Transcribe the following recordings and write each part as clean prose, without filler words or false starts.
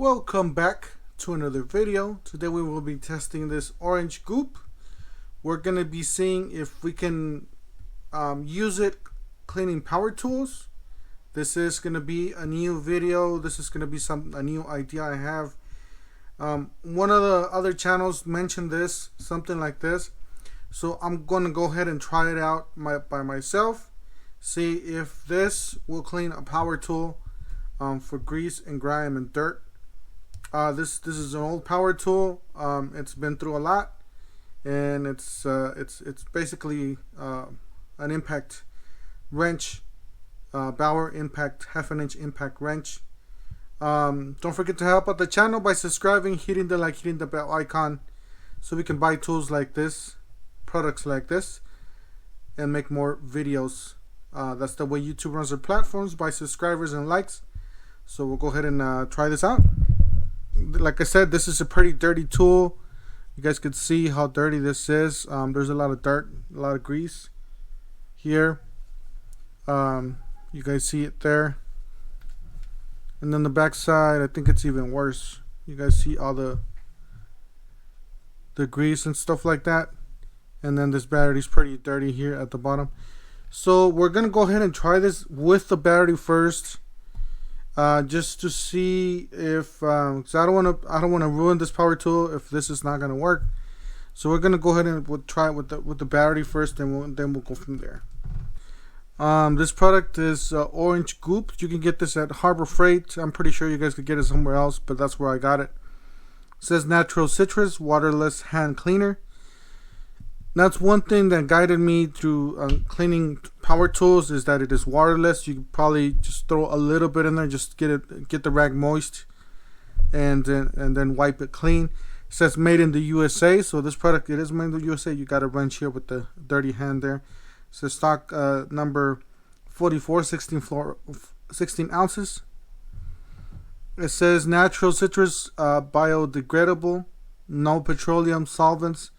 Welcome back to another video. Today we will be testing this orange goop. We're going to be seeing if we can use it cleaning power tools. This is going to be a new video. This is going to be a new idea I have. One of the other channels mentioned this, something like this. So I'm going to go ahead and try it out by myself. See if this will clean a power tool for grease and grime and dirt. This is an old power tool. It's been through a lot, and it's basically an impact wrench, Bauer impact, half-inch impact wrench. Don't forget to help out the channel by subscribing, hitting the bell icon, so we can buy tools like this, products like this, and make more videos. That's the way YouTube runs their platforms, by subscribers and likes. So we'll go ahead and try this out. Like I said, this is a pretty dirty tool. You guys can see how dirty this is. There's a lot of dirt, a lot of grease here. You guys see it there. And then the back side, I think it's even worse. You guys see all the grease and stuff like that. And then this battery's pretty dirty here at the bottom. So we're gonna go ahead and try this with the battery first. Just to see if cause I don't want to ruin this power tool if this is not gonna work. So we're gonna go ahead and try it with the battery first, and then we'll go from there. This product is orange goop. You can get this at Harbor Freight. I'm pretty sure you guys could get it somewhere else, but that's where I got it. It says natural citrus waterless hand cleaner. That's one thing that guided me through cleaning power tools, is that it is waterless. You can probably just throw a little bit in there, just get the rag moist, and then wipe it clean. It says made in the USA, so this product, it is made in the USA. You got a wrench here with the dirty hand there. It says stock number 44, 16 ounces. It says natural citrus, biodegradable, no petroleum solvents.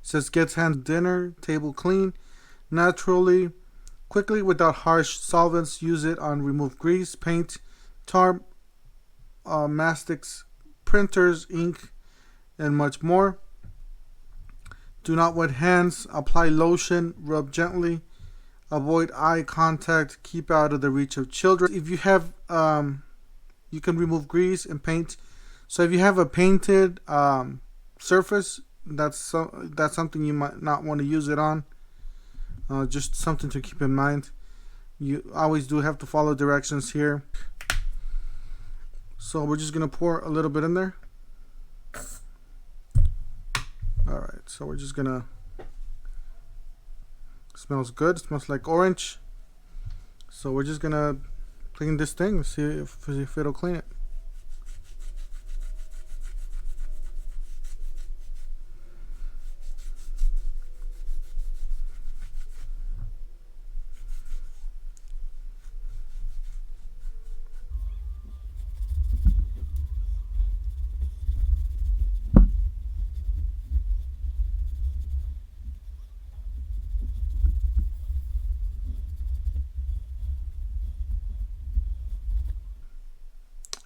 It says gets hands dinner table clean naturally, quickly, without harsh solvents. Use it on remove grease, paint, tar, mastics, printers, ink, and much more. Do not wet hands. Apply lotion. Rub gently. Avoid eye contact. Keep out of the reach of children. If you have, you can remove grease and paint. So if you have a painted surface, that's something you might not want to use it on. Just something to keep in mind. You always do have to follow directions here. So we're just gonna pour a little bit in there. Alright, so we're just gonna, smells good, it smells like orange. So we're just gonna clean this thing and see if it'll clean it.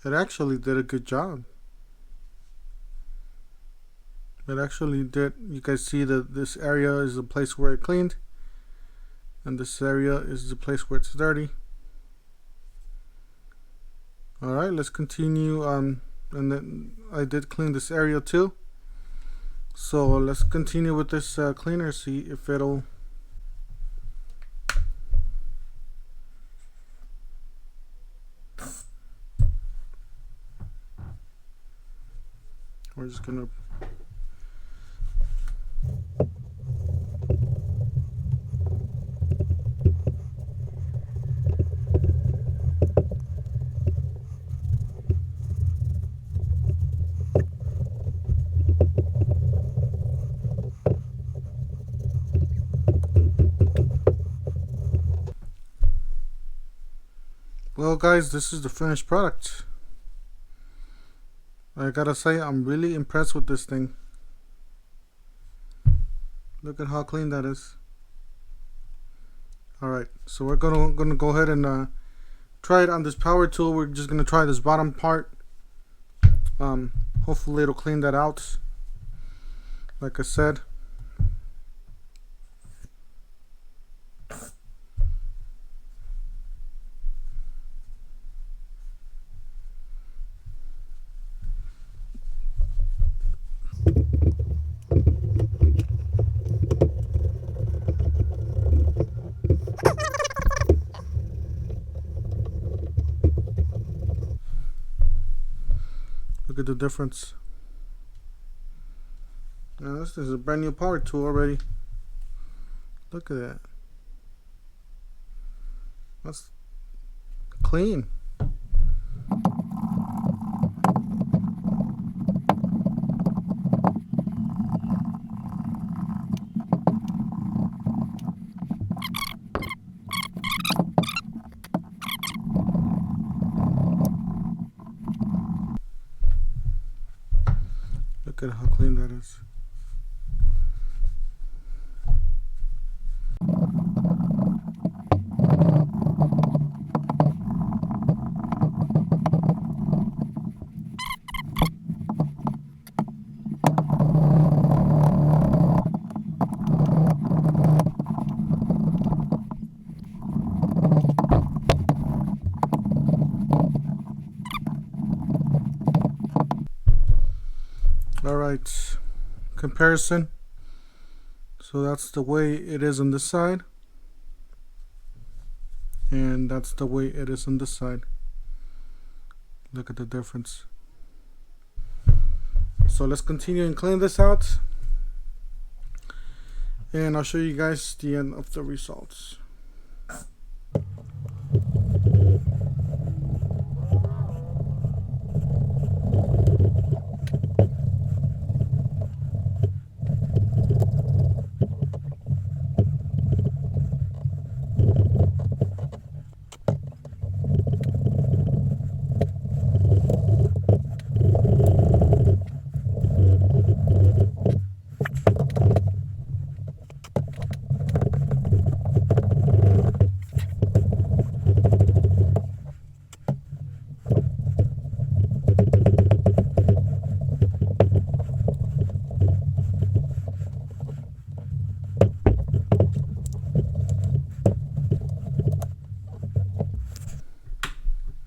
It actually did a good job. It actually did. You guys see that this area is the place where it cleaned, and this area is the place where it's dirty. Alright, let's continue on. And then I did clean this area too. So let's continue with this cleaner, see if it'll. We're just gonna well guys, this is the finished product. I gotta say, I'm really impressed with this thing. Look at how clean that is. Alright, so we're gonna go ahead and try it on this power tool. We're just gonna try this bottom part. Hopefully it'll clean that out, like I said. Look at the difference. Now this is a brand new power tool already. Look at that. That's clean. Look at how clean that is. Alright, comparison. So that's the way it is on this side, and that's the way it is on this side. Look at the difference. So let's continue and clean this out, and I'll show you guys the end of the results.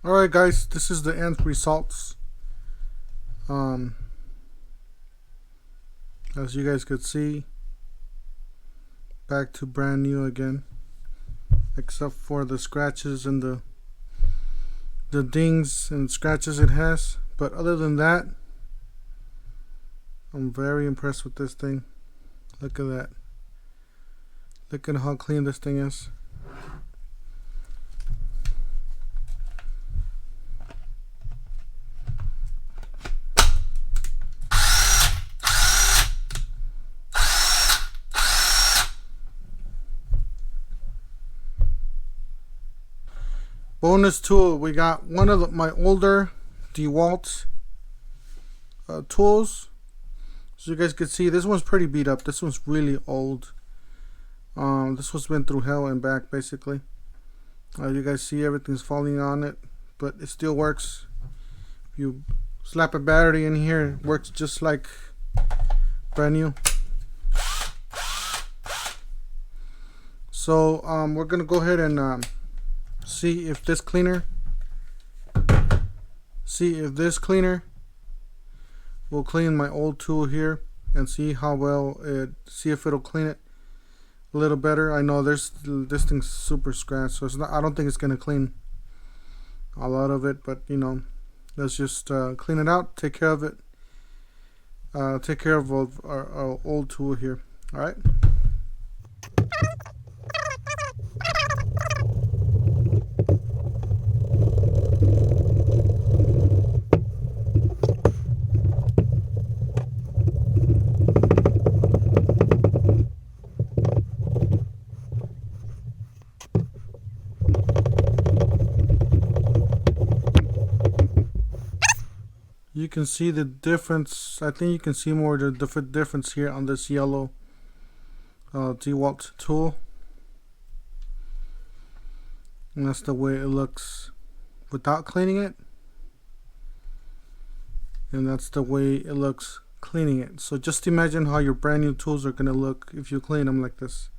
Alright guys, this is the end results. As you guys could see, back to brand new again, except for the scratches and the dings and scratches it has. But other than that, I'm very impressed with this thing. Look at that. Look at how clean this thing is. Bonus tool, we got one of my older DeWalt tools. So you guys can see, this one's pretty beat up. This one's really old. This one's been through hell and back basically. You guys see everything's falling on it, but it still works. If you slap a battery in here, it works just like brand new. So we're gonna go ahead and see if this cleaner will clean my old tool here, and see how well see if it'll clean it a little better. I know this thing's super scratched, so it's not, I don't think it's gonna clean a lot of it, but you know, let's just clean it out, take care of it, take care of our old tool here. All right. You can see the difference. I think you can see more the difference here on this yellow DeWalt tool, and that's the way it looks without cleaning it. and that's the way it looks cleaning it. So just imagine how your brand new tools are gonna look if you clean them like this.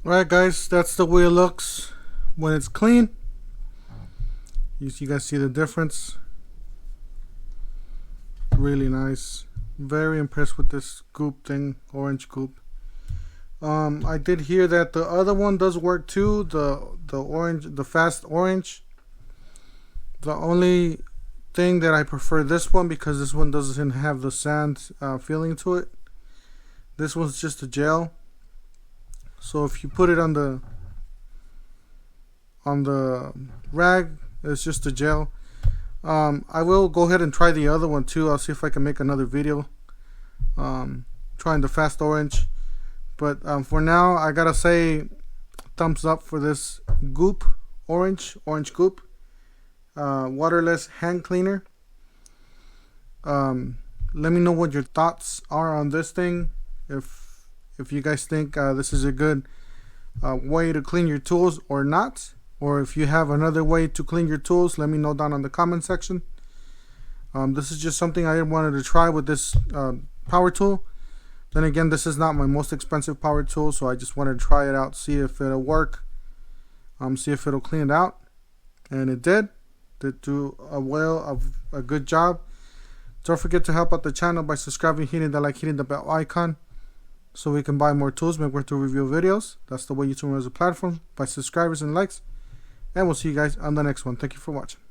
Alright guys, that's the way it looks when it's clean. You guys see the difference? Really nice. Very impressed with this Goop thing, orange Goop. I did hear that the other one does work too, the orange, the fast orange. The only thing that I prefer this one because this one doesn't have the sand feeling to it. This one's just a gel. So if you put it on the rag, it's just a gel. I will go ahead and try the other one too. I'll see if I can make another video trying the fast orange. But for now, I gotta say thumbs up for this Goop orange Goop waterless hand cleaner. Let me know what your thoughts are on this thing. If you guys think this is a good way to clean your tools or not, or if you have another way to clean your tools, let me know down in the comment section. This is just something I wanted to try with this power tool. Then again, this is not my most expensive power tool, so I just wanted to try it out, see if it'll work, see if it'll clean it out, and it did do a good job. Don't forget to help out the channel by subscribing, hitting the bell icon, so we can buy more tools, make more tool review videos. That's the way YouTube runs the platform, by subscribers and likes. And we'll see you guys on the next one. Thank you for watching.